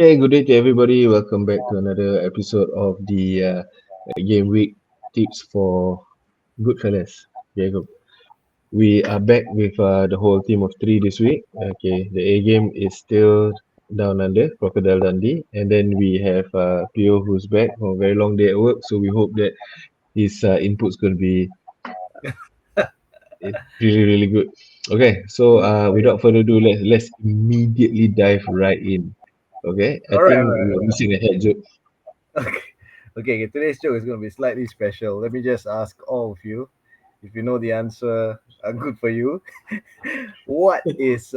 Hey, good day to everybody. Welcome back to another episode of the Gameweek tips for Goodfellas. Jacob. We are back with the whole team of three this week. Okay, the A game is still down under Crocodile Dundee, and then we have Pio who's back from a very long day at work. So we hope that his input's going to be really really good. Okay, so without further ado, let's immediately dive right in. Okay, I All right, all think right, we're all missing a head joke. right. Okay. Okay, today's joke is going to be slightly special. Let me just ask all of you. If you know the answer, good for you. What is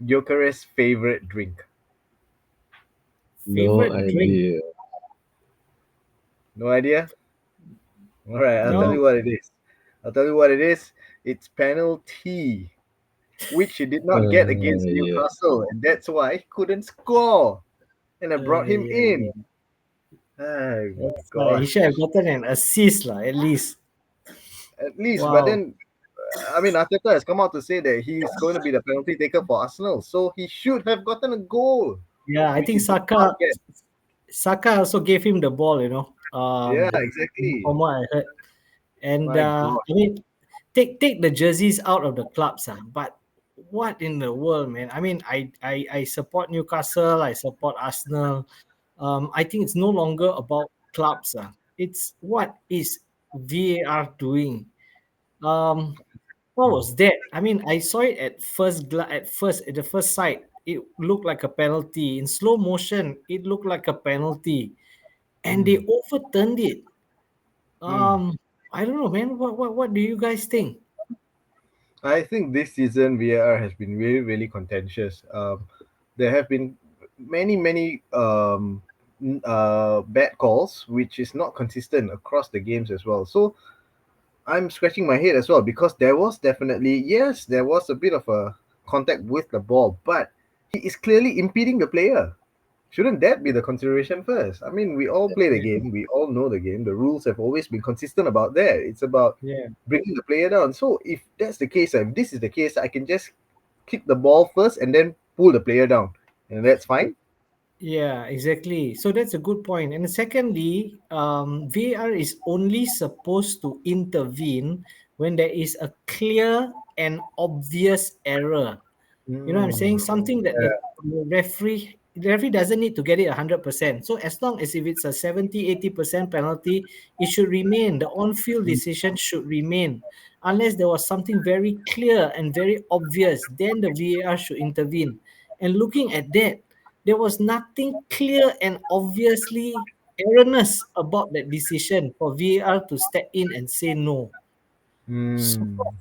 Jokeres' favorite drink? No Favorite drink? idea. No idea? All right, I'll tell No. you what it is. I'll tell you what it is. It's Penal Tea, which he did not get against Yeah. Newcastle, and that's why he couldn't score. And I brought him Yeah, in. yeah. Oh That's he gosh. should have gotten an assist, lah, at least. At least, but Wow. then I mean, Arteta has come out to say that he's going to be the penalty taker for Arsenal, so he should have gotten a goal, Yeah, I which he think did not get. Saka also gave him the ball, Yeah, exactly. from what I heard. And My God. I mean, take the jerseys out of the clubs, but what in the world, man? I mean, I support Newcastle, I support Arsenal. I think it's no longer about clubs. It's what is VAR doing? What was that? I mean, I saw it at at the first sight. It looked like a penalty. In slow motion, it looked like a penalty, and they Hmm. overturned it. Hmm. I don't know, man. What do you guys think? I think this season VAR has been really, really contentious. There have been many bad calls, which is not consistent across the games as well. So I'm scratching my head as well because there was definitely, yes, there was a bit of a contact with the ball, but he is clearly impeding the player. Shouldn't that be the consideration first? I mean, we all play the Yeah, game, we all know the game. The rules have always been consistent about that. It's about yeah, bringing the player down. So if that's the case, if this is the case, I can just kick the ball first and then pull the player down, and that's fine. yeah, exactly. So that's a good point. And secondly, VAR is only supposed to intervene when there is a clear and obvious error. You know what I'm Mm, saying? Something that the referee doesn't need to get it 100%. So as long as if it's a 70-80% penalty, it should remain. The on-field decision should remain. Unless there was something very clear and very obvious, then the VAR should intervene. And looking at that, there was nothing clear and obviously erroneous about that decision for VAR to step in and say no. So mm,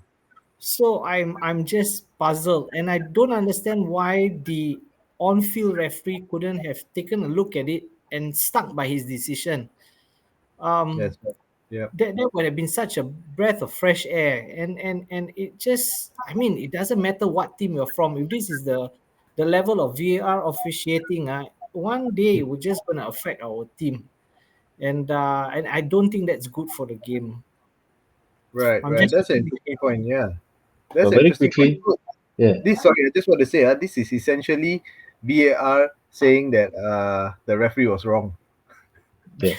so I'm just puzzled, and I don't understand why the on-field referee couldn't have taken a look at it and stuck by his decision. Um, that's right. Yeah. that would have been such a breath of fresh air, and it just, I mean, it doesn't matter what team you're from. If this is the level of VAR officiating, one day we're just gonna affect our team, and I don't think that's good for the game. Right, I'm right. just That's an hoping it interesting can. point. Yeah, that's But an very interesting point. quickly, yeah, This, sorry, I just want to say, this is essentially VAR saying that the referee was wrong. yeah.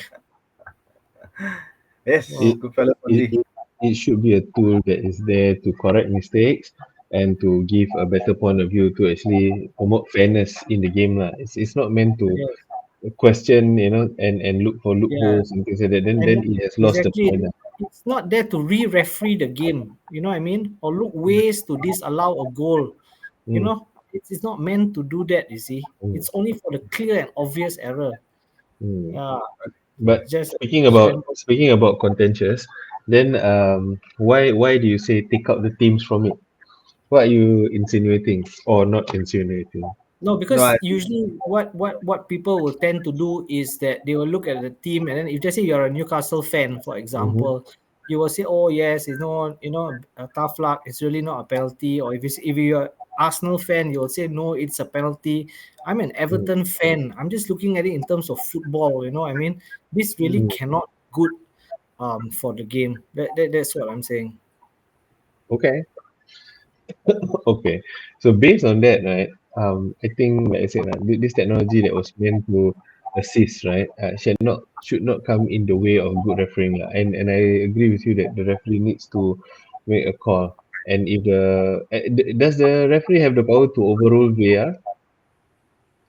Yes, It, Wow. good fella, it Fonzie. it it should be a tool that is there to correct mistakes and to give a better point of view to actually promote fairness in the game lah. It's not meant to Yes. question, and look for Yeah. loopholes and things like that. Then And it has lost the exactly, point lah. it's not there to re-referee the game. You know what I mean? Or look ways to disallow a goal. You Mm, know, it's not meant to do that. You see, mm, it's only for the clear and obvious error. mm. Yeah, But just speaking about contentious, then why do you say take out the teams from it? What are you insinuating or not insinuating? no, No, because usually what people will tend to do is that they will look at the team, and then if they say you're a Newcastle fan, for Mm-hmm. example, you will say, "Oh yes, a tough luck. It's really not a penalty." Or if you're Arsenal fan, you will say, "No, it's a penalty." I'm an Everton fan. I'm just looking at it in terms of football. You know, what I mean, this really Mm, cannot good for the game. That's what I'm saying. okay. Okay. So based on that, right? I think, like I said, this technology that was meant to assist, right, should not come in the way of good refereeing, lah. And I agree with you that the referee needs to make a call. And if does the referee have the power to overrule VAR?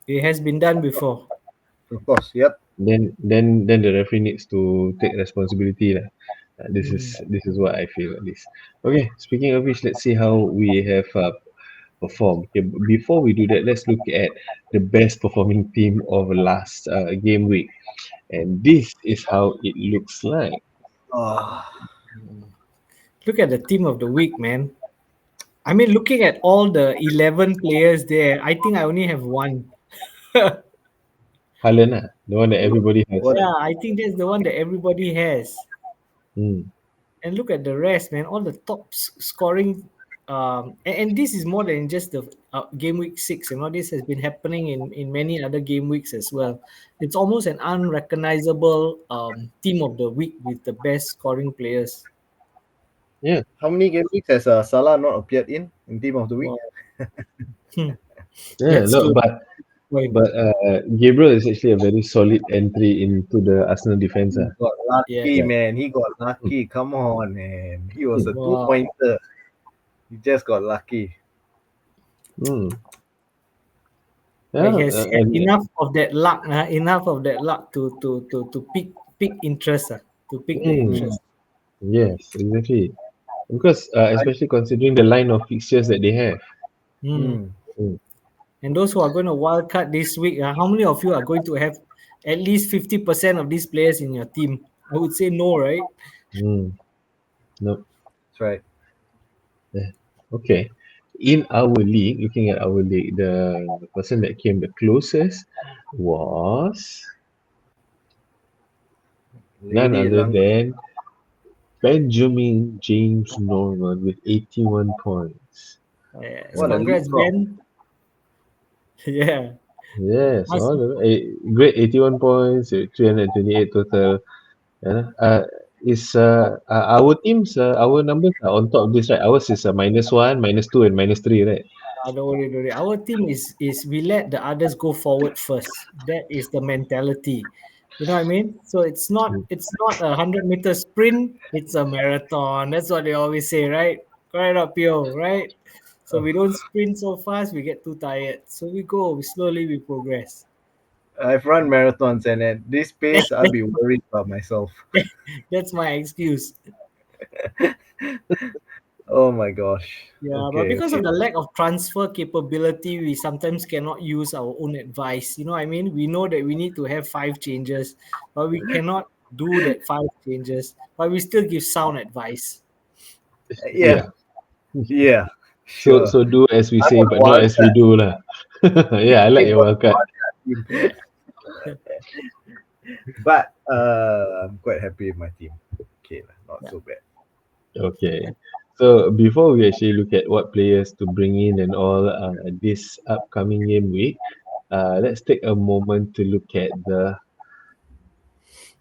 It has been done before. Of course, yep. Then the referee needs to take responsibility, lah. Mm. This is what I feel at least. Okay, speaking of which, let's see how we have performed. Okay, before we do that, let's look at the best performing team of last game week, and this is how it looks like. Oh, Look at the team of the week, man. I mean, looking at all the 11 players there, I think I only have one. Haaland, the one that everybody has. what? Yeah, I think that's the one that everybody has. Mm, And look at the rest, man. All the top scoring. And this is more than just the game week 6. You know, this has been happening in many other game weeks as well. It's almost an unrecognizable team of the week with the best scoring players. yeah, How many game weeks has Salah not appeared in Team of the Week? Wow. Hmm. yeah. That's Look, true. but Gabriel is actually a very solid entry into the Arsenal defense. He got lucky, Yeah. man. He got Mm, lucky. Come on, man. He was a Wow. two-pointer. He just got lucky. mm. But Yeah, he has had enough of that luck to pick interest, to pick the mm, interest. yes, exactly. Because especially considering the line of fixtures that they have. Hmm. Mm. Mm, And those who are going to wild card this week, how many of you are going to have at least 50% of these players in your team? I would say no, right? mm. No. That's right. Yeah. Okay. In our league, looking at our league, the person that came the closest was none Lady other Lang. than Benjamin James Norman with 81 points. Yes. What a Uh, Congrats, leapfrog. Ben. Yeah. yes, Must- all of a great 81 points, 328 total. Yeah. Is our teams, our numbers are on top of this, right? Ours is -1, -2, and -3, right? don't worry, don't worry. Our team is we let the others go forward first. That is the mentality. You know what I mean? So Mm, it's not a 100-meter sprint, it's a marathon. That's what they always say, right? Correct up, Pio, right? So Oh, we don't sprint so fast, we get too tired. So we progress. I've run marathons, and at this pace, I'll be worried about myself. That's my excuse. Oh my gosh. Yeah, but Okay, because of okay. the lack of transfer capability, we sometimes cannot use our own advice. You know what I mean? We know that we need to have 5 changes, but we cannot do that 5 changes, but we still give sound advice. Yeah, yeah. yeah, So sure. so do as we I'm say, on a but not wild as we do, lah. Yeah, I like team. your wildcard. Yeah. But I'm quite happy with my team. Okay, not Yeah. so bad. Okay. So before we actually look at what players to bring in and all this upcoming game week, let's take a moment to look at the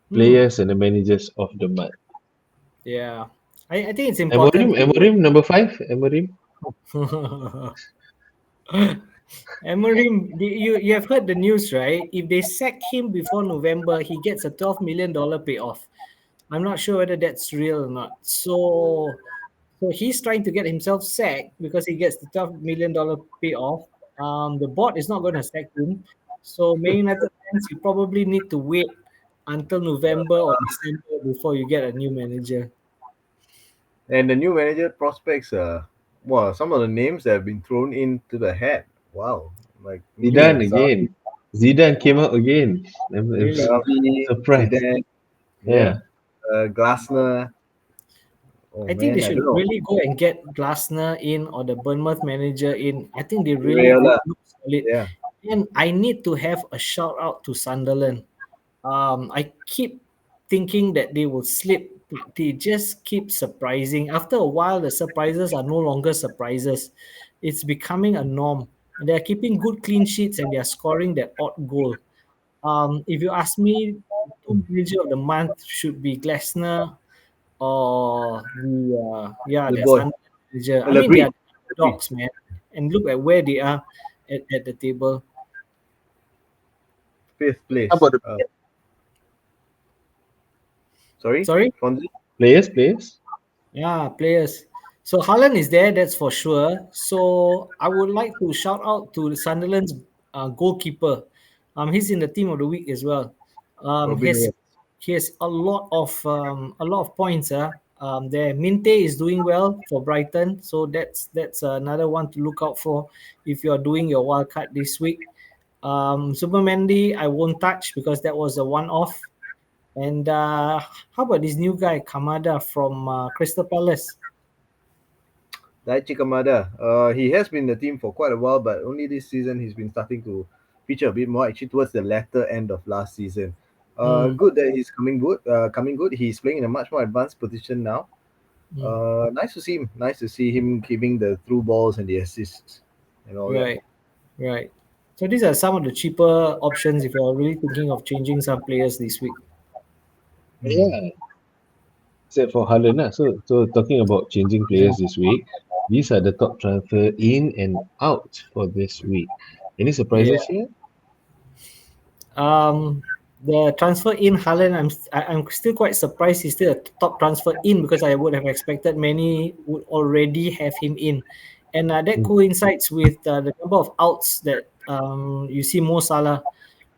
Hmm. players and the managers of the month. Yeah. I think it's Amorim, important to Amorim number 5, Amorim. Emery, you have heard the news, right? If they sack him before November, he gets a $12 million payoff. I'm not sure whether that's real or not. So he's trying to get himself sacked because he gets the $12 million payoff. The board is not going to sack him. So Man United fans, you probably need to wait until November or December before you get a new manager. And the new manager prospects, wow, some of the names that have been thrown into the hat. Wow, like me and Zidane again. Zidane came out again. I'm Really? Xavi, surprised. Zidane, Yeah. yeah, Glasner. Oh I think they man, I should don't know. really go and get Glasner in or the Bournemouth manager in. I think they really Rayola, look solid. yeah. And I need to have a shout out to Sunderland. I keep thinking that they will slip, but they just keep surprising. After a while, the surprises are no longer surprises. It's becoming a norm. And they're keeping good clean sheets and they're scoring that odd goal. If you ask me, top manager of the month should be Glasner or The their boy, Sunday manager. I I'll mean, they agree. are Agree. dogs, man. And look at where they are. at the table. Fifth How place. about the Sorry, Sorry. Fonzie? players? Yeah, players. So Haaland is there, that's for sure. So I would like to shout out to Sunderland's goalkeeper. He's in the team of the week as well. Um, he Robin has Wood. he has a lot of points. There Minte is doing well for Brighton, so that's another one to look out for if you are doing your wild card this week. Super Mendy, I won't touch because that was a one-off. And how about this new guy, Kamada from Crystal Palace? Daichi Kamada. He has been in the team for quite a while, but only this season he's been starting to feature a bit more. Actually, towards the latter end of last season. Mm, Good that he's coming good. Coming good. He's playing in a much more advanced position now. mm, Nice to see him. Nice to see him giving the through balls and the assists and all that. right, right. So these are some of the cheaper options if you're really thinking of changing some players this week. Mm. Yeah, except for Haaland. Lah. So talking about changing Yeah. players this week, these are the top transfer in and out for this week. Any Yeah. surprises here? Um, the transfer in Haaland, I'm still quite surprised he's still a top transfer in because I would have expected many would already have him in, and that Mm. coincides with the number of outs that you see Mo Salah.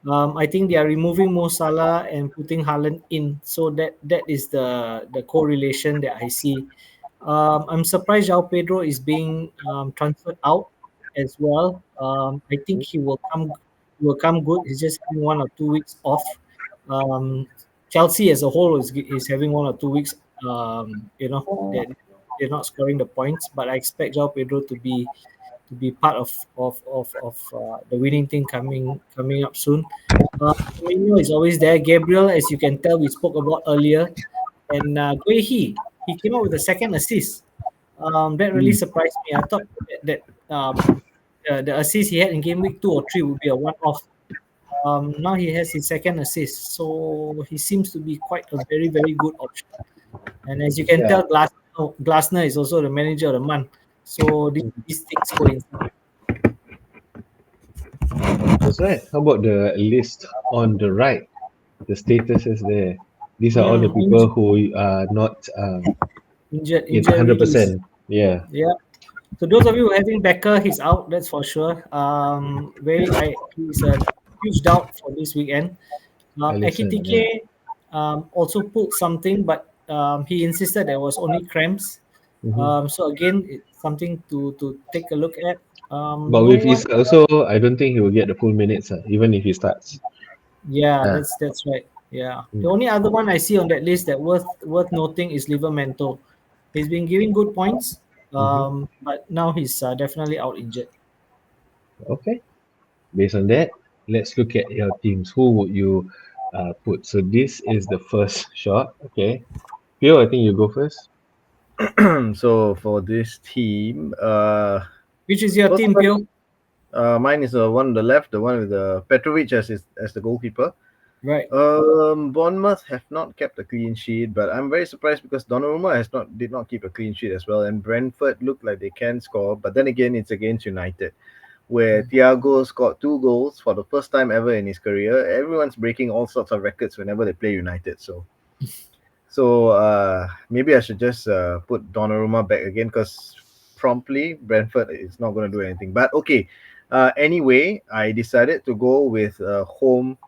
I think they are removing Mo Salah and putting Haaland in, so that is the correlation that I see. I'm surprised João Pedro is being transferred out as well. I think he will come good. He's just having 1 or 2 weeks off. Um, Chelsea as a whole is having 1 or 2 weeks. They're not scoring the points, but I expect João Pedro to be part of the winning team coming up soon. Firmino is always there. Gabriel, as you can tell, we spoke about earlier, and he came out with a second assist. That really Mm. surprised me. I thought the assist he had in game week 2 or 3 would be a one-off. Now he has his second assist, so he seems to be quite a very very good option. And as you can Yeah, tell, Glasner is also the manager of the month. So these things coincide. that's right. How about the list on the right? The statuses there. These are all the people who are not in Injury list. 100%. Yeah, Yeah. So those of you having Becker, he's out. That's for sure. He's a huge doubt for this weekend. Allison. Yeah. Ekitike also pulled something, but he insisted there was only cramps. Hmm. So again, it's something to take a look at. But No with one. Isak also, I don't think he will get the full minutes, even if he starts. Yeah, Yeah. that's right. Yeah, the Mm. only other one I see on that list that worth noting is Livermento. He's been giving good points, Mm-hmm. but now he's definitely out injured. Okay. Based on that, let's look at your teams. Who would you put? So this is the first shot. Okay. Pio, I think you go first. So for this team, Which is your first team, one, Pio? mine is the one on the left, the one with Petrovic as the goalkeeper. Right. Bournemouth have not kept a clean sheet, but I'm very surprised because Donnarumma did not keep a clean sheet as well, and Brentford look like they can score, but then again it's against United, where Thiago scored 2 goals for the first time ever in his career. Everyone's breaking all sorts of records whenever they play United, so maybe I should just put Donnarumma back again because promptly Brentford is not going to do anything. But okay, anyway, I decided to go with uh, home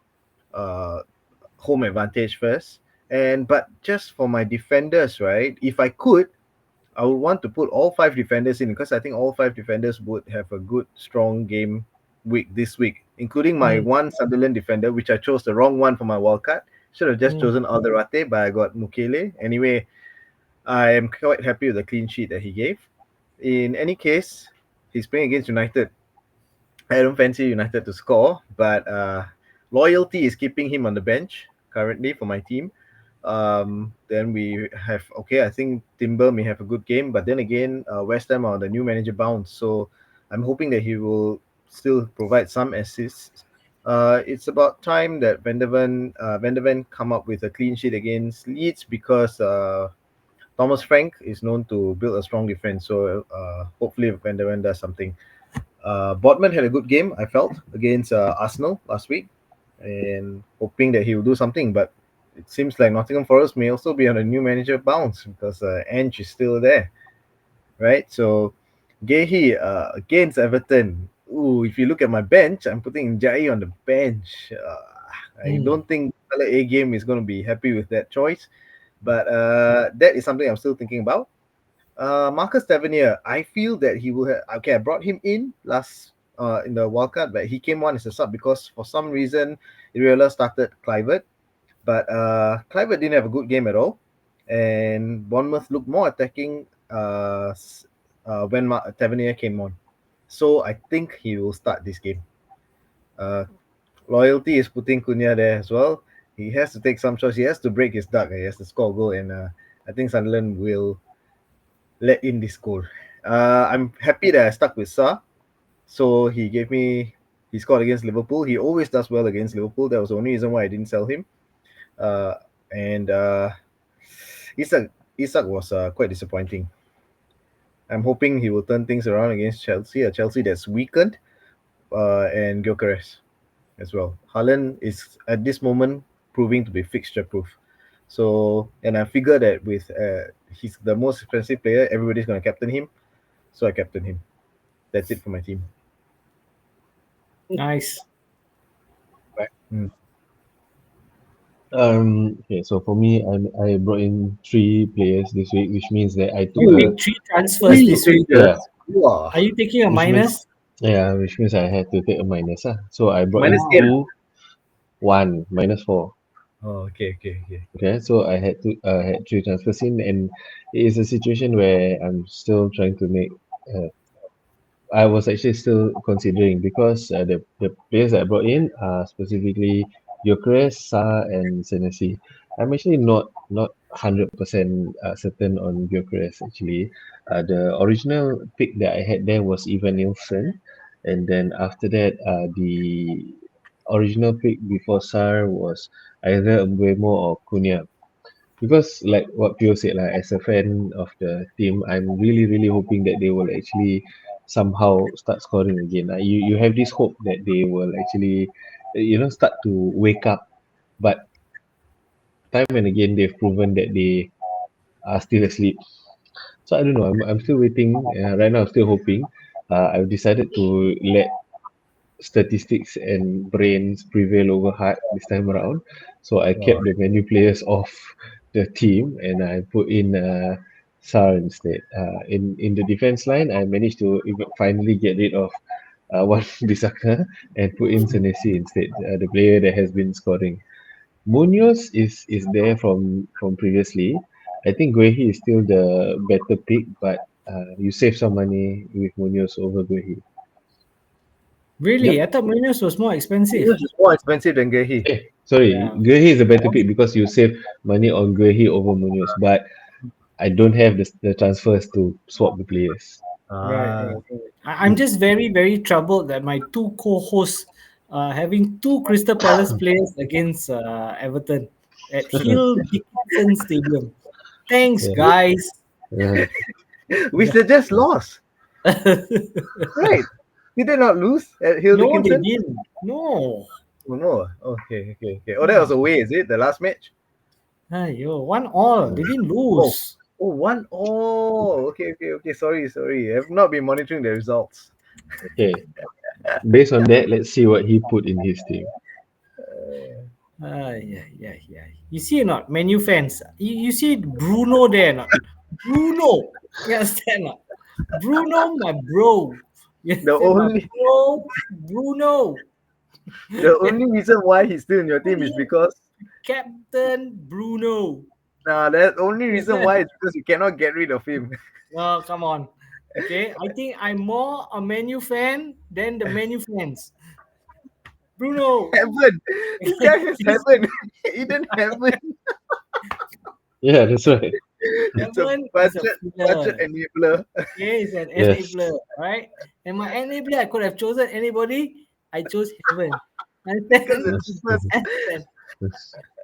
advantage first. And but just for my defenders, right? If I could, I would want to put all 5 defenders in because I think all 5 defenders would have a good, strong game week this week, including my Mm, one Sunderland defender, which I chose the wrong one for my wildcard. Should have just mm. chosen Alderate, but I got Mukele. Anyway, I am quite happy with the clean sheet that he gave. In any case, he's playing against United. I don't fancy United to score, but loyalty is keeping him on the bench currently for my team. Then we have I think Timber may have a good game, but then again, West Ham are the new manager bound, so I'm hoping that he will still provide some assists. It's about time that Van der Ven come up with a clean sheet against Leeds because Thomas Frank is known to build a strong defense. So hopefully Van der Ven does something. Botman had a good game, I felt, against Arsenal last week, and hoping that he will do something. But it seems like Nottingham Forest may also be on a new manager bounce because Ange is still there, right? So Gehi against Everton. Ooh, if you look at my bench, I'm putting Jai on the bench. I don't think A game is going to be happy with that choice, but that is something I'm still thinking about. Marcus Tavernier, I feel that he will have. Okay, I brought him in last in the wildcard, but he came on as a sub because for some reason Iriola started Clivert, but Clivert didn't have a good game at all, and Bournemouth looked more attacking when Tavernier came on. So I think he will start this game. Loyalty is putting Cunha there as well. He has to take some shots. He has to break his duck. He has to score a goal, and I think Sunderland will let in this goal. I'm happy that I stuck with Sa. So he scored against Liverpool. He always does well against Liverpool. That was the only reason why I didn't sell him. And Isak was quite disappointing. I'm hoping he will turn things around against Chelsea, a Chelsea that's weakened, and Gyökeres as well. Haaland is at this moment proving to be fixture proof. So, and I figure that with he's the most expensive player, everybody's going to captain him. So I captain him. That's it for my team. Nice. Right. Okay, so for me, I brought in 3 players this week, which means that I took You a make 3 transfers this week. yeah, Wow. Are you taking a Which minus? which means I had to take a minus. So I brought Minus in 10. 1, -4. Oh, okay. Okay, so I had 3 transfers in, and it is a situation where I'm still trying to make. I was actually still considering because the players that I brought in are specifically Gyökeres, Sa, and Senesi. I'm actually not 100% certain on Gyökeres actually. The original pick that I had there was Ivan Nilsson, and then after that, the original pick before Sar was either Mbuemo or Cunha. Because like what Pio said, like as a fan of the team, I'm really hoping that they will actually somehow start scoring again. You have this hope that they will actually start to wake up, but time and again they've proven that they are still asleep. So I don't know. I'm still waiting. Right now, I'm still hoping. I've decided to let statistics and brains prevail over heart this time around. So I Wow. kept the menu players off the team and I put in Sar instead. In the defense line, I managed to finally get rid of Wan Bisaka and put in Senesi instead, the player that has been scoring. Munoz is there from previously. I think Guehi is still the better pick, but you save some money with Munoz over Guehi. Really? Yep. I thought Munoz was more expensive. This is more expensive than Gehi. Sorry, Yeah. Guehi is a better pick because you save money on Guehi over Munoz, but I don't have the transfers to swap the players. Right. I'm just very troubled that my 2 co-hosts are having 2 Crystal Palace players against Everton at Hill Dickinson Stadium. Thanks, Yeah. guys. Uh, We just lost. Right. Did they not lose at Hill No, they Dickinson? didn't. No. Oh, no. Okay. Oh, that was away, is it? The last match? Yo, 1-1. They didn't Oh, lose. oh, 1-0. Okay. Sorry. I've not been monitoring the results. okay. Based on that, let's see what he put in his team. Yeah. You see or not, Menu fans? You see Bruno there or not? Bruno. You understand not? Bruno, my bro. You The understand, my only bro? Bruno. the only reason why he's still in your Put team is him because Captain Bruno. the only reason Understand? why is because you cannot get rid of him. Well, come on. Okay, I think I'm more a Menu fan than the Menu fans. Bruno. Heaven. This guy has heaven. Eden heaven. Yeah, that's right. It's a Heaven is a budget filler. enabler. Okay, it's an Yes. enabler, right? And my enabler, I could have chosen anybody. I chose heaven. Understand? Because it's first. Understand?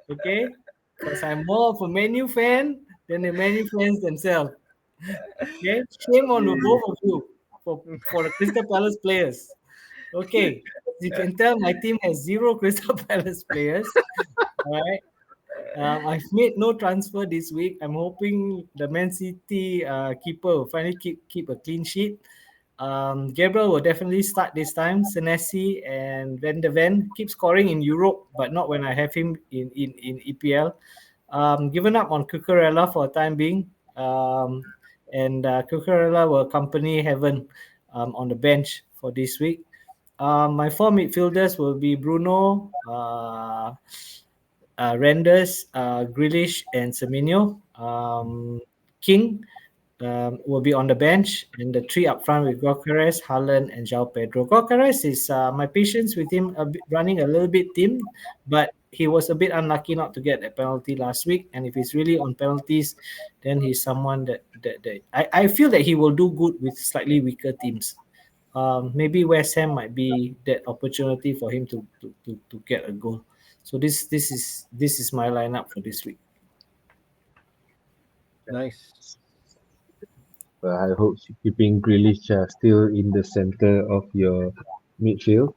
Okay? Because I'm more of a menu fan than the menu fans themselves. Okay? Shame on the both of you. for the Crystal Palace players. Okay, you can tell my team has zero Crystal Palace players. All right. I've made no transfer this week. I'm hoping the Man City keeper will finally keep a clean sheet. Gabriel will definitely start this time. Senesi and Van de Ven keep scoring in Europe, but not when I have him in EPL. Given up on Cucurella for a time being, and Cucurella will accompany Heaven on the bench for this week. My four midfielders will be Bruno, Renders, Grealish, and Semenyo. King will be on the bench, and the three up front with Gokares, Haaland, and João Pedro. Gokares is my patience with him running a little bit thin, but he was a bit unlucky not to get a penalty last week. And if he's really on penalties, then he's someone that I feel that he will do good with slightly weaker teams. Maybe West Ham might be that opportunity for him to get a goal. So this is my lineup for this week. Nice. I hope keeping Grealish still in the center of your midfield.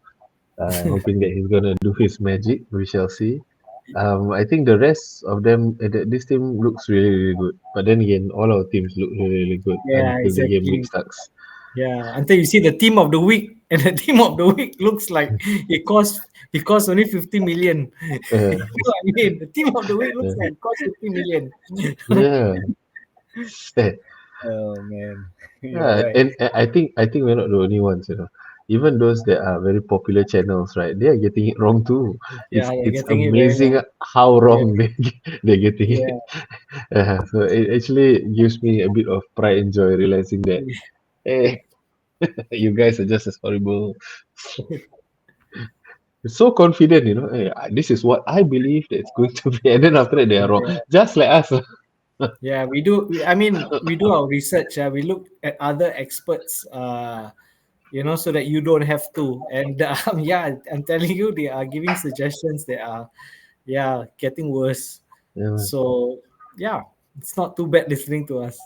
Hoping that he's gonna do his magic. We shall see. I think the rest of them, this team looks really, really good. But then again, all our teams look really, really good Yeah, until the game week exactly. starts. Yeah, until you see the team of the week, and the team of the week looks like it costs only 50 million. Uh, You know what I mean? The team of the week looks uh, like it costs 50 million. yeah. Oh man, you're Yeah, right. and I think we're not the only ones, you know. Even those that are very popular channels, right? They are getting it wrong too. Yeah, you're It's getting it very amazing wrong. how Yeah, wrong they're getting it. yeah. So it actually gives me a bit of pride and joy realizing that hey, you guys are just as horrible. So confident, you know. Hey, this is what I believe that it's going to be, and then after that they are wrong, just like us. Yeah, we do. I mean, we do our research. We look at other experts, so that you don't have to. And yeah, I'm telling you, they are giving suggestions that are, yeah, getting worse. Yeah, So yeah, it's not too bad listening to us.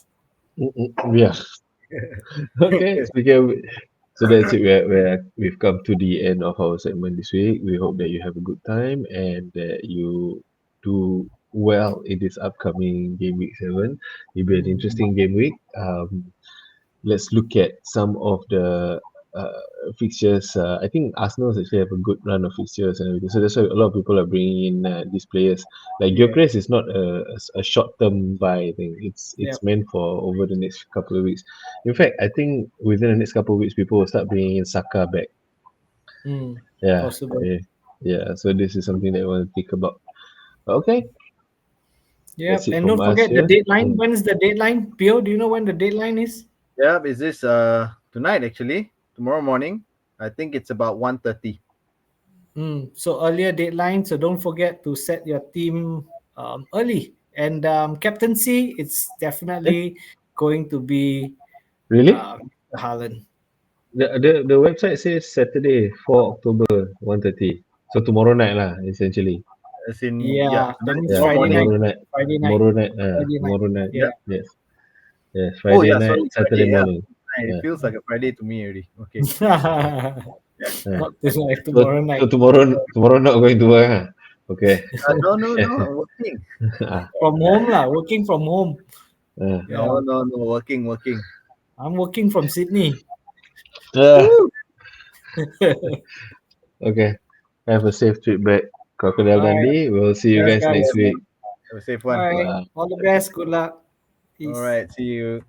yeah. Okay, speaking of, so that's it. We've come to the end of our segment this week. We hope that you have a good time and that you do well in this upcoming game week 7. It'll be an Mm. interesting game week. Let's look at some of the uh, fixtures. I think Arsenal actually have a good run of fixtures and everything. So that's why a lot of people are bringing in these players. Like Yeah, Gyökeres is not a short term buy thing. yeah, It's meant for over the next couple of weeks. In fact, I think within the next couple of weeks, people will start bringing in Saka back. mm, Yeah, possible. yeah. So this is something that I want to think about. Okay, Yeah, that's it and from don't us forget the here. deadline. When is the deadline? Pio, do you know when the deadline is? Yeah, is this tonight actually? Tomorrow morning? I think it's about 1:30. So earlier deadline. So don't forget to set your team early. And captaincy, it's Eh, definitely going to be really? Haaland. The website says Saturday, 4 October, 1:30. So tomorrow night lah, essentially. As in, yeah, Yeah, that tonight, means Yeah, tomorrow Friday morning. night. tomorrow night. Friday night. Tomorrow night. Friday night. Tomorrow night. Yeah. Yeah. Yes. Yes. Oh Friday yeah, night, sorry, Saturday Friday. Yeah, morning. it Yeah. feels like a Friday to me already. Okay. Yeah. Not tonight, So tomorrow so night. tomorrow not going to work. Huh? Okay. No, no, no. I'm working. Ah, From home lah, working from home. ah. Yeah, No, no, no. Working, working. I'm working from Sydney. Ah, Woo! okay. Have a safe trip back, Crocodile All right, Dundee. We'll see you thanks guys Yeah, guys. next man. week. Have a safe All one. right, Bye. all the best. Good luck. All Peace. right. See you.